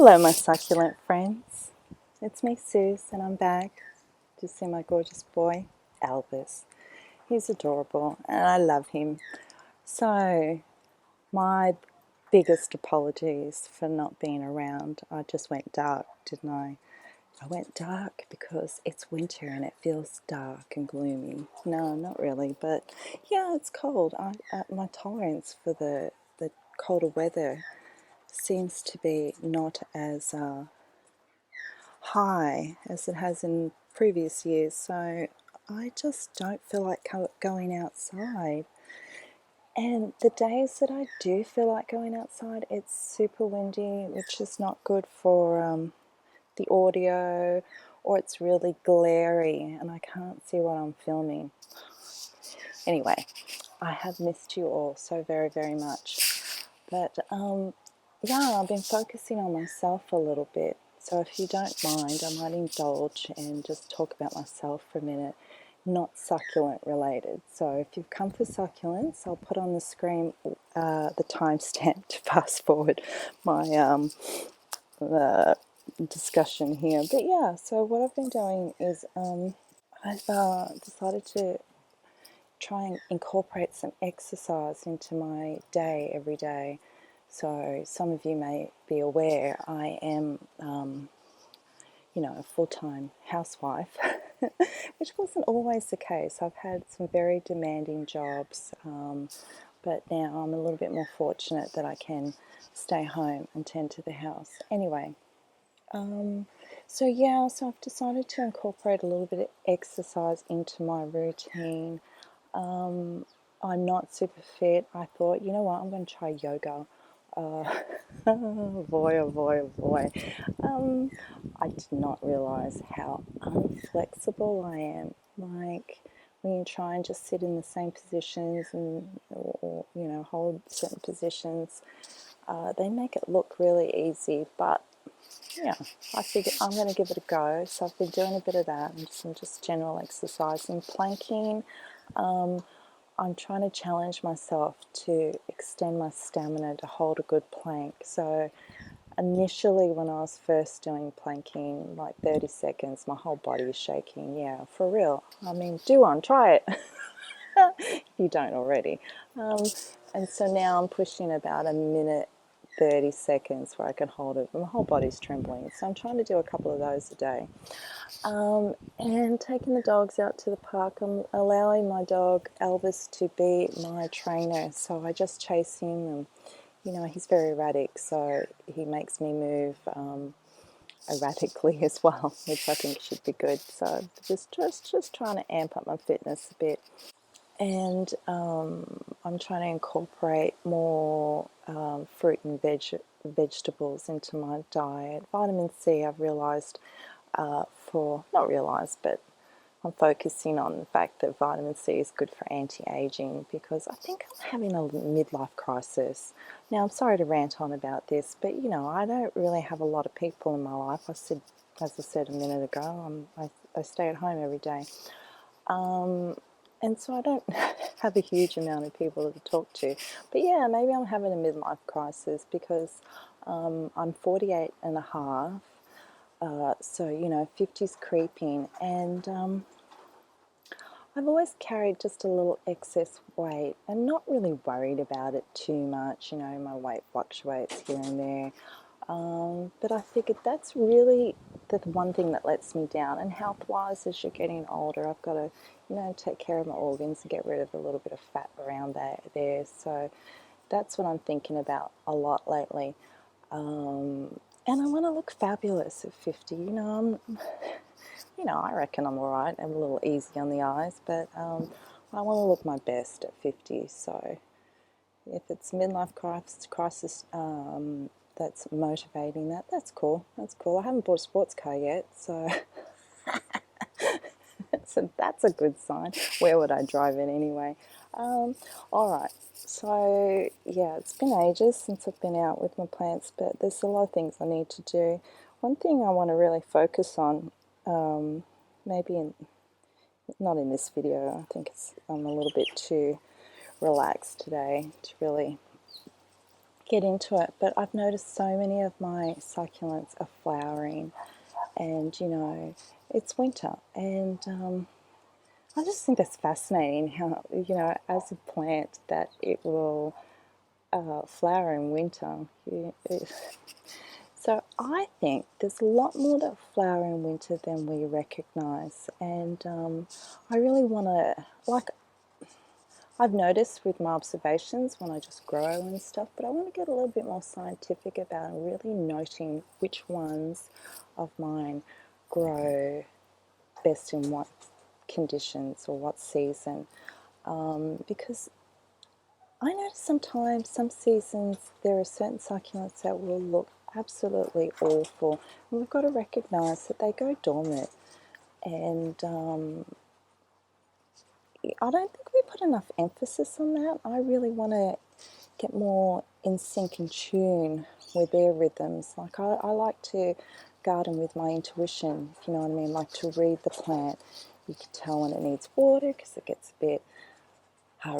Hello, my succulent friends. It's me, Suze, and I'm back to see my gorgeous boy, Elvis. He's adorable, and I love him. So, my biggest apologies for not being around. I just went dark, didn't I? I went dark because it's winter and it feels dark and gloomy. No, not really, but yeah, it's cold. My tolerance for the colder weather seems to be not as high as it has in previous years, so I just don't feel like going outside. And the days that I do feel like going outside, it's super windy, which is not good for the audio, or it's really glary and I can't see what I'm filming. Anyway, I have missed you all so very, very much. But yeah, I've been focusing on myself a little bit. So if you don't mind, I might indulge and just talk about myself for a minute, not succulent related. So if you've come for succulents, I'll put on the screen the timestamp to fast forward my discussion here. But yeah, so what I've been doing is I've decided to try and incorporate some exercise into my day every day. So some of you may be aware I am, a full-time housewife, which wasn't always the case. I've had some very demanding jobs, but now I'm a little bit more fortunate that I can stay home and tend to the house. Anyway, so I've decided to incorporate a little bit of exercise into my routine. I'm not super fit. I thought, you know what, I'm going to try yoga. Oh boy, oh boy, oh boy. I did not realize how unflexible I am. Like, when you try and just sit in the same positions or hold certain positions, they make it look really easy, but yeah, I figured I'm going to give it a go. So I've been doing a bit of that and some just general exercise and planking. I'm trying to challenge myself to extend my stamina to hold a good plank. So initially, when I was first doing planking, like 30 seconds, my whole body was shaking. Yeah, for real. I mean, try it if you don't already. And so now I'm pushing about a minute 30 seconds where I can hold it. My whole body's trembling. So I'm trying to do a couple of those a day. And taking the dogs out to the park, I'm allowing my dog Elvis to be my trainer. So I just chase him, and he's very erratic, so he makes me move erratically as well, which I think should be good. So just trying to amp up my fitness a bit. And I'm trying to incorporate more fruit and vegetables into my diet. Vitamin C, I've realised, but I'm focusing on the fact that vitamin C is good for anti-aging, because I think I'm having a midlife crisis. Now, I'm sorry to rant on about this, but I don't really have a lot of people in my life. As I said a minute ago, I stay at home every day. And so I don't have a huge amount of people to talk to. But yeah, maybe I'm having a midlife crisis because I'm 48 and a half. So 50's creeping. And I've always carried just a little excess weight and not really worried about it too much. My weight fluctuates here and there. But I figured that's really the one thing that lets me down. And health-wise, as you're getting older, I've got to, take care of my organs and get rid of a little bit of fat around there. So that's what I'm thinking about a lot lately. And I want to look fabulous at 50. I reckon I'm all right. I'm a little easy on the eyes, but I want to look my best at 50. So if it's midlife crisis that's motivating that's cool. That's cool. I haven't bought a sports car yet, so so that's a good sign. Where would I drive it anyway? All right. So yeah, it's been ages since I've been out with my plants, but there's a lot of things I need to do. One thing I want to really focus on, maybe not in this video. I think I'm a little bit too relaxed today to really get into it, but I've noticed so many of my succulents are flowering, and you know, it's winter, and I just think that's fascinating how, you know, as a plant that it will flower in winter. So I think there's a lot more that flower in winter than we recognise, and I really want to, like, I've noticed with my observations when I just grow and stuff, but I want to get a little bit more scientific about really noting which ones of mine grow best in what conditions or what season, because I notice sometimes, some seasons, there are certain succulents that will look absolutely awful, and we've got to recognise that they go dormant. And I don't think we put enough emphasis on that. I really want to get more in sync and tune with their rhythms. Like I like to garden with my intuition, if you know what I mean, like to read the plant. You can tell when it needs water because it gets a bit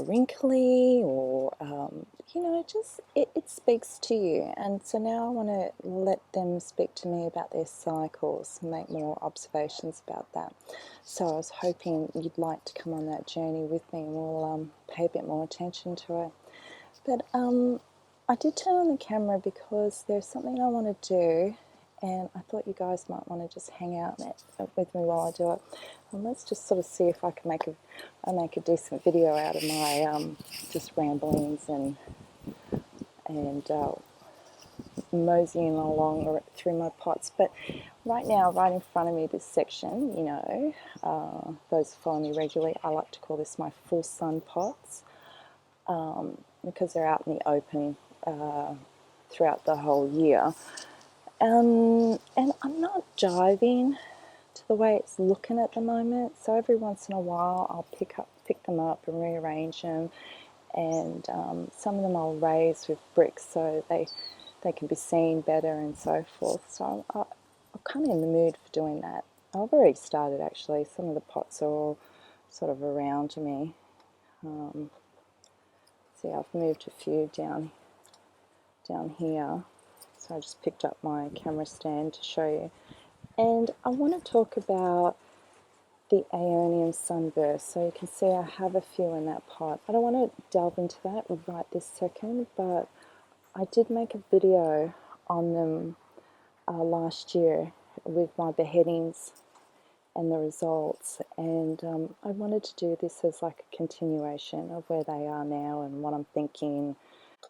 wrinkly, or you know, just it speaks to you. And so now I want to let them speak to me about their cycles and make more observations about that. So I was hoping you'd like to come on that journey with me, and we'll pay a bit more attention to it. But I did turn on the camera because there's something I want to do, and I thought you guys might want to just hang out with me while I do it. And let's just sort of see if I can make a decent video out of my just ramblings and moseying along through my pots. But right now, right in front of me, this section, you know, those who follow me regularly, I like to call this my full sun pots, because they're out in the open throughout the whole year. And I'm not jiving to the way it's looking at the moment. So every once in a while, I'll pick them up and rearrange them, and some of them I'll raise with bricks so they can be seen better and so forth. So I'm kind of in the mood for doing that. I've already started actually. Some of the pots are all sort of around me. See, I've moved a few down here. So I just picked up my camera stand to show you. And I want to talk about the Aeonium sunburst. So you can see I have a few in that pot. I don't want to delve into that right this second, but I did make a video on them last year with my beheadings and the results, and I wanted to do this as like a continuation of where they are now and what I'm thinking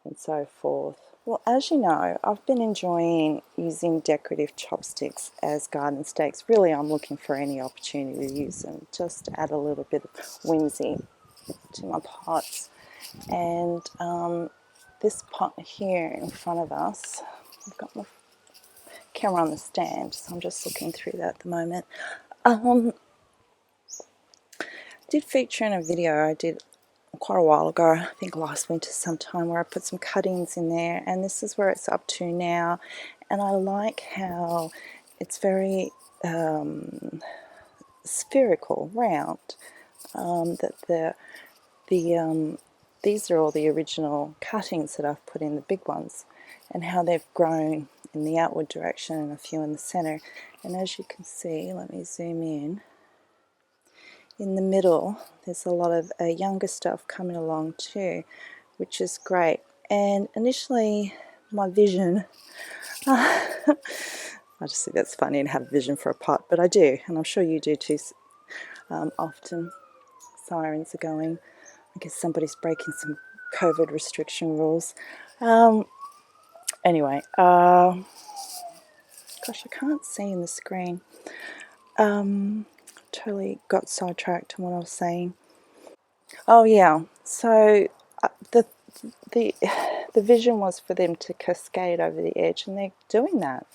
and so forth. Well, as you know, I've been enjoying using decorative chopsticks as garden stakes. Really, I'm looking for any opportunity to use them, just to add a little bit of whimsy to my pots. And this pot here in front of us, I've got my camera on the stand, so I'm just looking through that at the moment. Did feature in a video I did quite a while ago, I think last winter sometime, where I put some cuttings in there, and this is where it's up to now. And I like how it's very spherical, round. That these are all the original cuttings that I've put in, the big ones, and how they've grown in the outward direction and a few in the center. And as you can see, let me zoom in the middle, there's a lot of younger stuff coming along too, which is great. And initially, my vision, I just think that's funny to have a vision for a pot, but I do, and I'm sure you do too. Often sirens are going. I guess somebody's breaking some COVID restriction rules. Anyway, gosh, I can't see in the screen. Totally got sidetracked on what I was saying. Oh yeah, so the vision was for them to cascade over the edge, and they're doing that.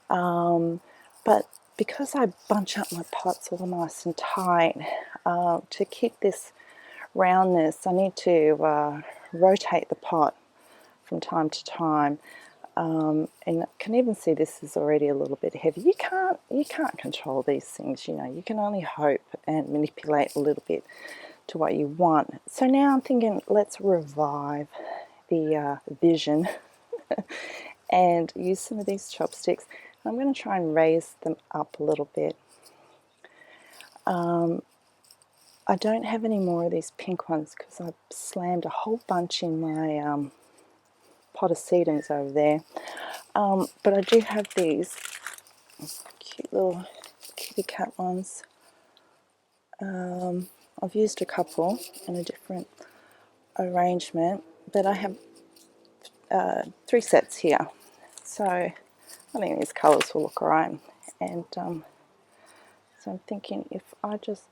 But because I bunch up my pots all nice and tight, to keep this roundness, I need to rotate the pot from time to time. And I can even see this is already a little bit heavy. You can't control these things, you know. You can only hope and manipulate a little bit to what you want. So now I'm thinking, let's revive the vision and use some of these chopsticks. I'm going to try and raise them up a little bit. I don't have any more of these pink ones because I've slammed a whole bunch in my pot of sedums over there. But I do have these cute little kitty cat ones. I've used a couple in a different arrangement, but I have 3 sets here. So I think these colours will look alright. And so I'm thinking if I just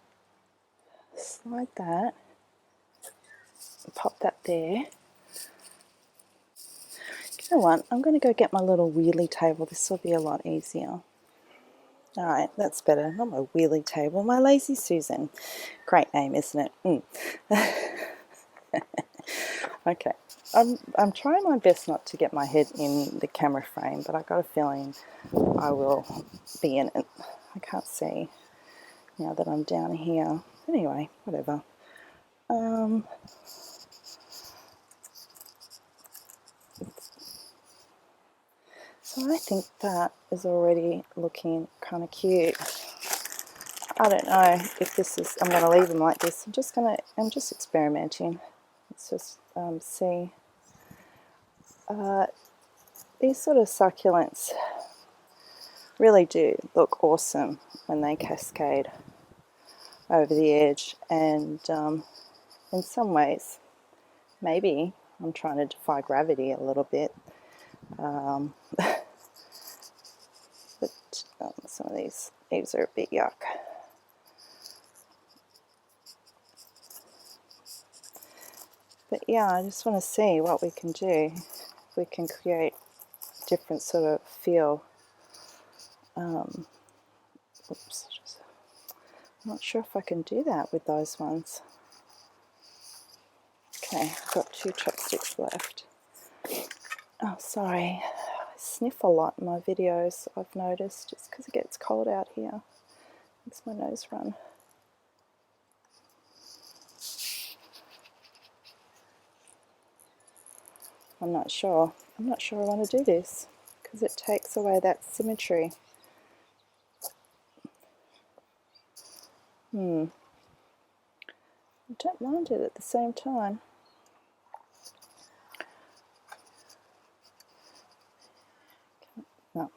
slide that, pop that there. You know what? I'm going to go get my little wheelie table. This will be a lot easier. Alright, that's better. Not my wheelie table, my Lazy Susan. Great name, isn't it? Okay, I'm trying my best not to get my head in the camera frame, but I got a feeling I will be in it. I can't see now that I'm down here. Anyway, whatever. So I think that is already looking kind of cute. I don't know if this is, I'm going to leave them like this. I'm just experimenting. Let's just see. These sort of succulents really do look awesome when they cascade over the edge, and in some ways maybe I'm trying to defy gravity a little bit, but some of these leaves are a bit yuck. But yeah, I just want to see what we can do. If we can create different sort of feel. Oops, I'm not sure if I can do that with those ones. Okay, I've got 2 chopsticks left. Oh, sorry. I sniff a lot in my videos, I've noticed, just because it gets cold out here. Makes my nose run. I'm not sure I want to do this because it takes away that symmetry. I don't mind it at the same time. No,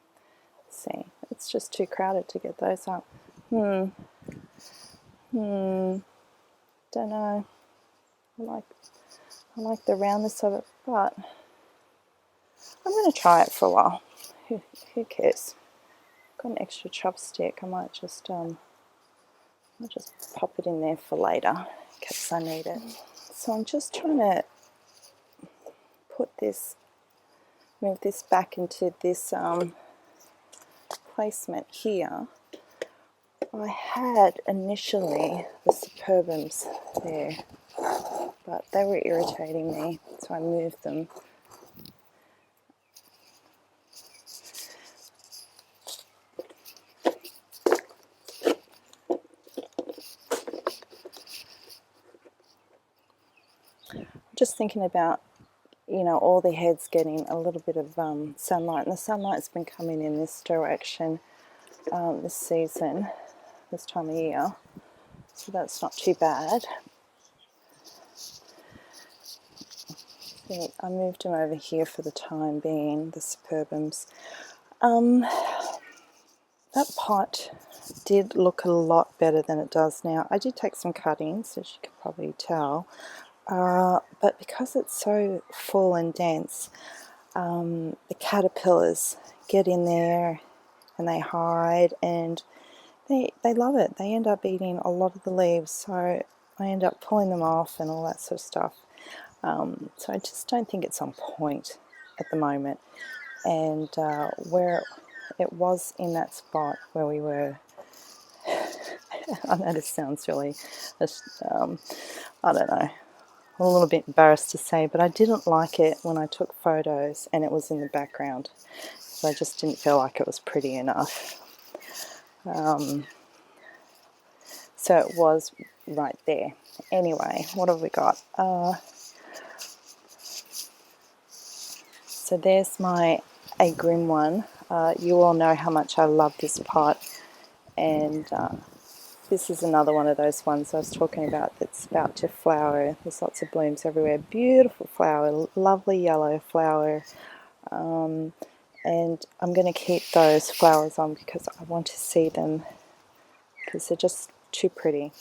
see, it's just too crowded to get those up. Don't know. I like the roundness of it, but I'm going to try it for a while. Who cares? Got an extra chopstick. I might just I'll just pop it in there for later in case I need it. So I'm just trying to move this back into this placement here. I had initially the superbums there, but they were irritating me, so I moved them. Just thinking about, all the heads getting a little bit of sunlight, and the sunlight's been coming in this direction this season, this time of year, so that's not too bad. I moved them over here for the time being, the superbums. That pot did look a lot better than it does now. I did take some cuttings, as you can probably tell, but because it's so full and dense, the caterpillars get in there and they hide, and they love it. They end up eating a lot of the leaves, so I end up pulling them off and all that sort of stuff. So I just don't think it's on point at the moment. And where it was in that spot where we were, I know this sounds really, I don't know, I'm a little bit embarrassed to say, but I didn't like it when I took photos and it was in the background. So I just didn't feel like it was pretty enough. So it was right there. Anyway, what have we got? So there's my agrim one. You all know how much I love this pot, and this is another one of those ones I was talking about that's about to flower. There's lots of blooms everywhere. Beautiful flower, lovely yellow flower. And I'm going to keep those flowers on because I want to see them, because they're just too pretty.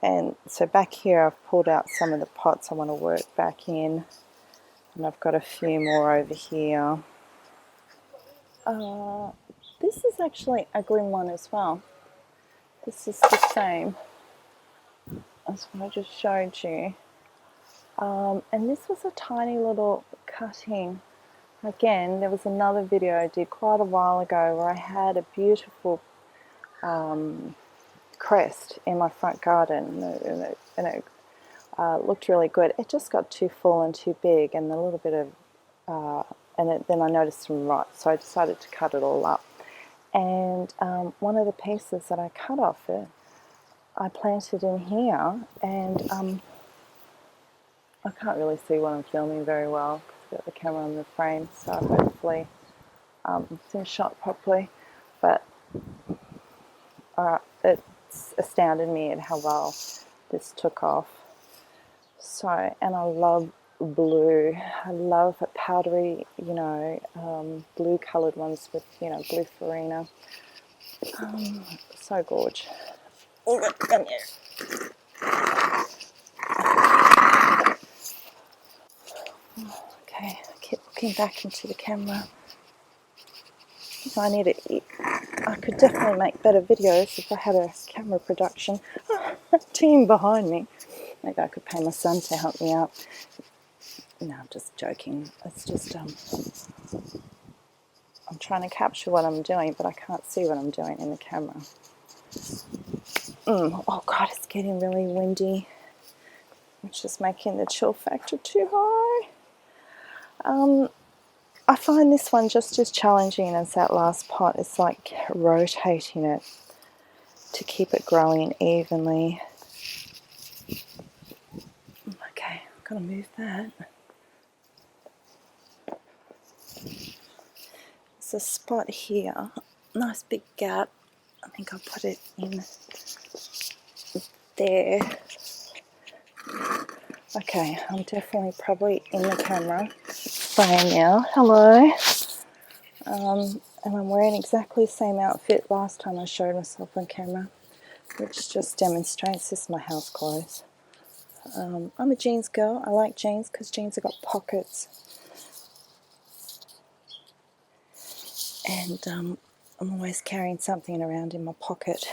And so back here I've pulled out some of the pots I want to work back in, and I've got a few more over here. This is actually a green one as well. This is the same as what I just showed you. And this was a tiny little cutting. Again, there was another video I did quite a while ago where I had a beautiful crest in my front garden, and it looked really good. It just got too full and too big, and a little bit of then I noticed some rot, so I decided to cut it all up. And one of the pieces that I cut off it, I planted in here, and I can't really see what I'm filming very well because I've got the camera on the frame, so hopefully it's in shot properly. But it's astounded me at how well this took off. So, and I love blue. I love powdery, blue coloured ones with, blue farina. So gorgeous. Okay, I keep looking back into the camera. I need to eat. I could definitely make better videos if I had a camera production team behind me. Maybe I could pay my son to help me out. No, I'm just joking. It's just I'm trying to capture what I'm doing, but I can't see what I'm doing in the camera. Oh God, it's getting really windy. It's just making the chill factor too high. I find this one just as challenging as that last pot. It's like rotating it to keep it growing evenly. Okay, I've got to move that. There's a spot here, nice big gap. I think I'll put it in there. Okay, I'm definitely probably in the camera frame now. Hello. And I'm wearing exactly the same outfit last time I showed myself on camera, which just demonstrates this is my house clothes. I'm a jeans girl. I like jeans because jeans have got pockets. And I'm always carrying something around in my pocket.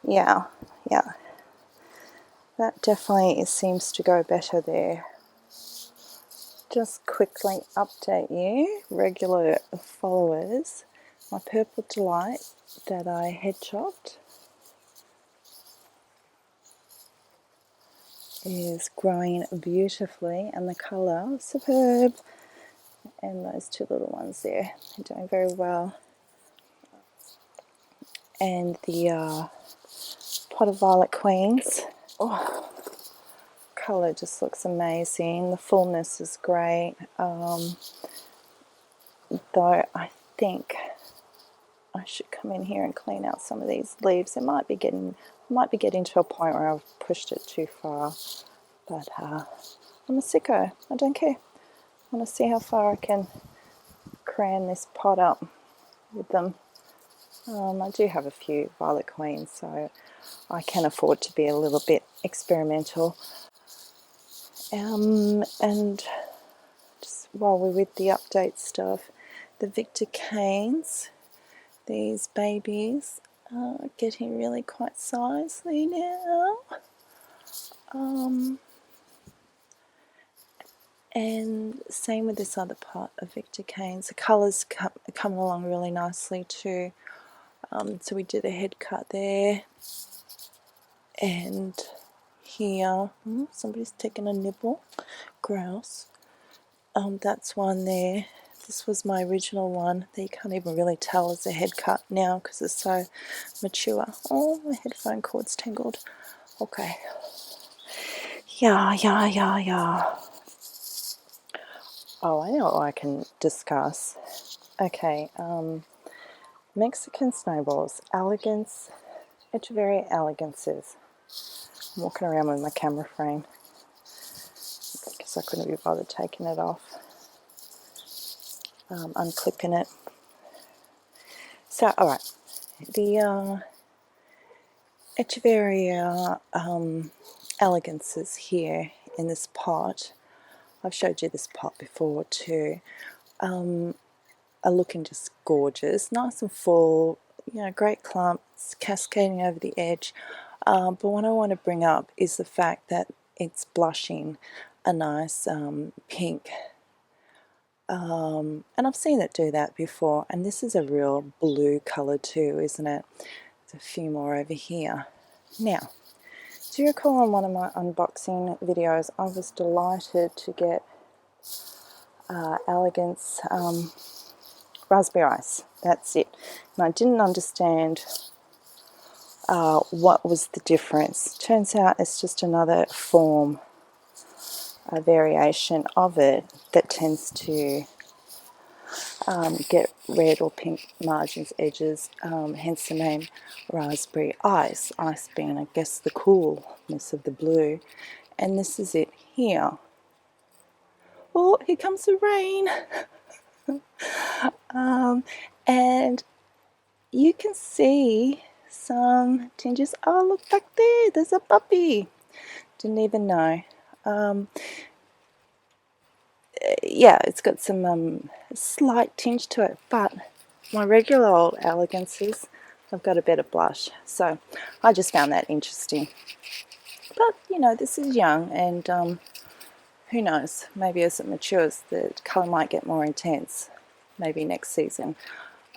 Yeah. That definitely seems to go better there. Just quickly update you, regular followers, my purple delight that I head chopped is growing beautifully, and the colour superb, and those two little ones there are doing very well. And the pot of violet queens, colour just looks amazing. The fullness is great, though I think I should come in here and clean out some of these leaves. It might be getting to a point where I've pushed it too far, but I'm a sicko. I don't care. I want to see how far I can cram this pot up with them. I do have a few violet queens, so I can afford to be a little bit experimental. And just while we're with the update stuff, the Victor Canes, these babies are getting really quite sizely now. And same with this other pot of Victor Canes. The colours coming along really nicely too. So we did a head cut there, and here somebody's taken a nibble. Grouse. That's one there. This was my original one that you can't even really tell as a head cut now because it's so mature. Oh, my headphone cord's tangled. Okay. Yeah. Oh, I know what I can discuss. Okay, Mexican snowballs, elegance, echeveria elegances. I'm walking around with my camera frame because I couldn't be bothered taking it off, unclipping it. So, all right, the echeveria elegances here in this pot. I've showed you this pot before too. Are looking just gorgeous, nice and full, you know, great clumps cascading over the edge. But what I want to bring up is the fact that it's blushing a nice pink. And I've seen it do that before, and this is a real blue colour too, isn't it? There's a few more over here. Now, do you recall on one of my unboxing videos I was delighted to get Elegance raspberry ice? That's it. And I didn't understand what was the difference. Turns out it's just another form, a variation of it that tends to get red or pink margins, edges, hence the name raspberry ice. Ice being, I guess, the coolness of the blue. And this is it here. Oh, here comes the rain. And you can see some tinges. Oh, look back there, there's a puppy. Didn't even know. Yeah, it's got some slight tinge to it, but my regular old elegances have got a better blush. So I just found that interesting. But, you know, this is young, and who knows, maybe as it matures, the colour might get more intense, maybe next season.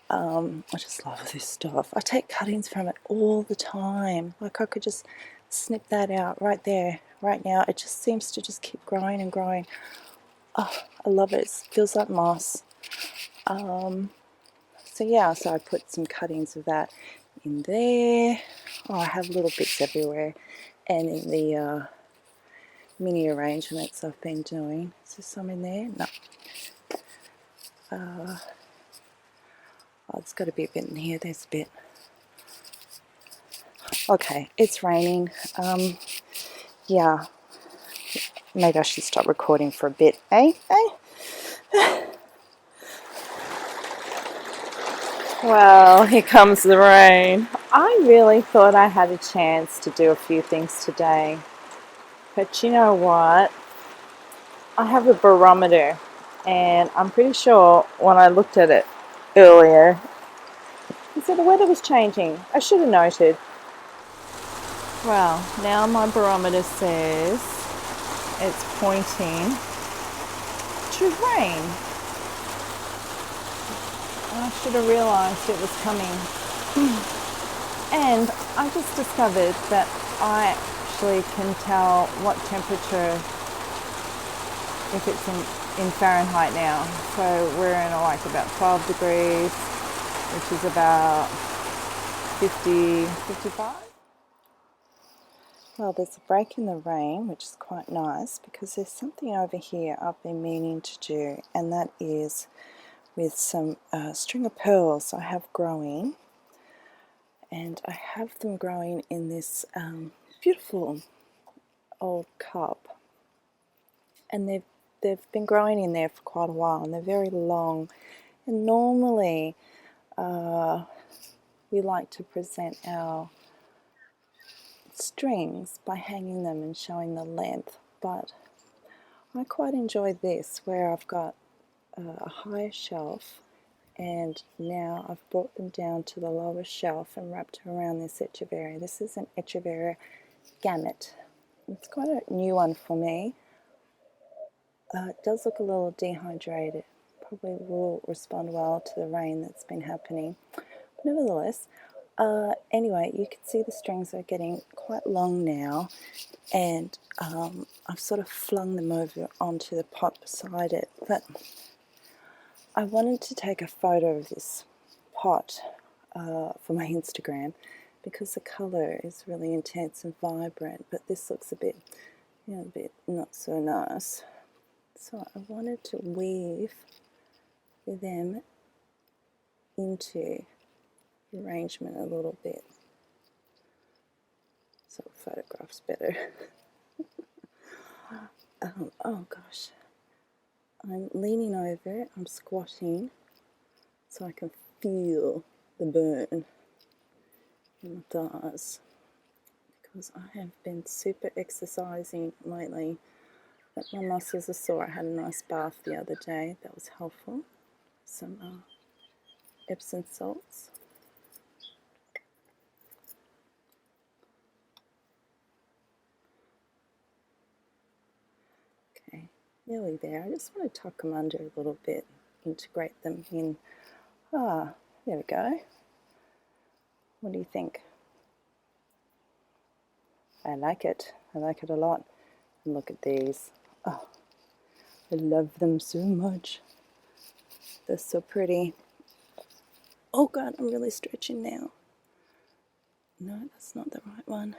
I just love this stuff. I take cuttings from it all the time. Like I could just snip that out right there, right now. It just seems to just keep growing and growing. Oh, I love it. It feels like moss. So yeah, so I put some cuttings of that in there. Oh, I have little bits everywhere. And in the mini arrangements I've been doing. Is there some in there? No. Oh, there's got to be a bit in here. There's a bit. Okay, it's raining. Yeah, maybe I should stop recording for a bit, eh? Well, here comes the rain. I really thought I had a chance to do a few things today. But you know what? I have a barometer, and I'm pretty sure when I looked at it earlier, it said the weather was changing. I should have noted. Well, now my barometer says it's pointing to rain. I should have realised it was coming. And I just discovered that I actually can tell what temperature if it's in Fahrenheit now. So we're in like about 12 degrees, which is about 50, 55. Well, there's a break in the rain, which is quite nice because there's something over here I've been meaning to do, and that is with some string of pearls I have growing, and I have them growing in this beautiful old cup, and they've been growing in there for quite a while, and they're very long, and normally we like to present our strings by hanging them and showing the length, but I quite enjoy this where I've got a higher shelf, and now I've brought them down to the lower shelf and wrapped around this echeveria. This is an echeveria gamut. It's quite a new one for me. It does look a little dehydrated. Probably will respond well to the rain that's been happening. But nevertheless, anyway, you can see the strings are getting quite long now, and I've sort of flung them over onto the pot beside it. But I wanted to take a photo of this pot for my Instagram because the colour is really intense and vibrant, but this looks a bit, a bit not so nice. So I wanted to weave them into the arrangement a little bit. So photographs better. Oh gosh. I'm leaning over, I'm squatting so I can feel the burn in my thighs, because I have been super exercising lately, but my muscles are sore. I had a nice bath the other day, that was helpful. Some Epsom salts. Okay, nearly there. I just want to tuck them under a little bit, integrate them in. There we go. What do you think? I like it. I like it a lot. And look at these. Oh, I love them so much. They're so pretty. Oh God, I'm really stretching now. No, that's not the right one.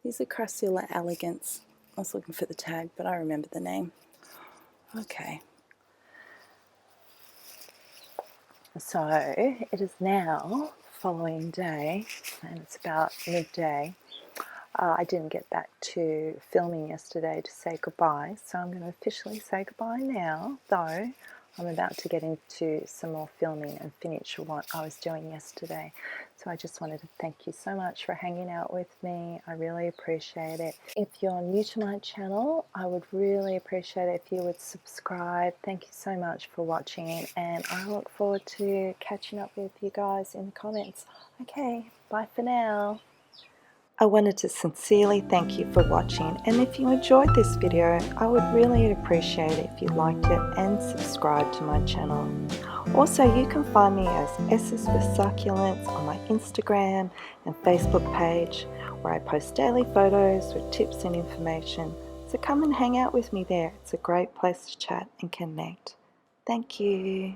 These are Crassula elegans. I was looking for the tag, but I remember the name. Okay. So it is now following day, and it's about midday. I didn't get back to filming yesterday to say goodbye, so I'm going to officially say goodbye now, though I'm about to get into some more filming and finish what I was doing yesterday. So I just wanted to thank you so much for hanging out with me. I really appreciate it. If you're new to my channel, I would really appreciate it if you would subscribe. Thank you so much for watching, and I look forward to catching up with you guys in the comments. Okay, bye for now. I wanted to sincerely thank you for watching, and if you enjoyed this video, I would really appreciate it if you liked it and subscribed to my channel. Also, you can find me as sisforsucculents on my Instagram and Facebook page, where I post daily photos with tips and information. So come and hang out with me there. It's a great place to chat and connect. Thank you.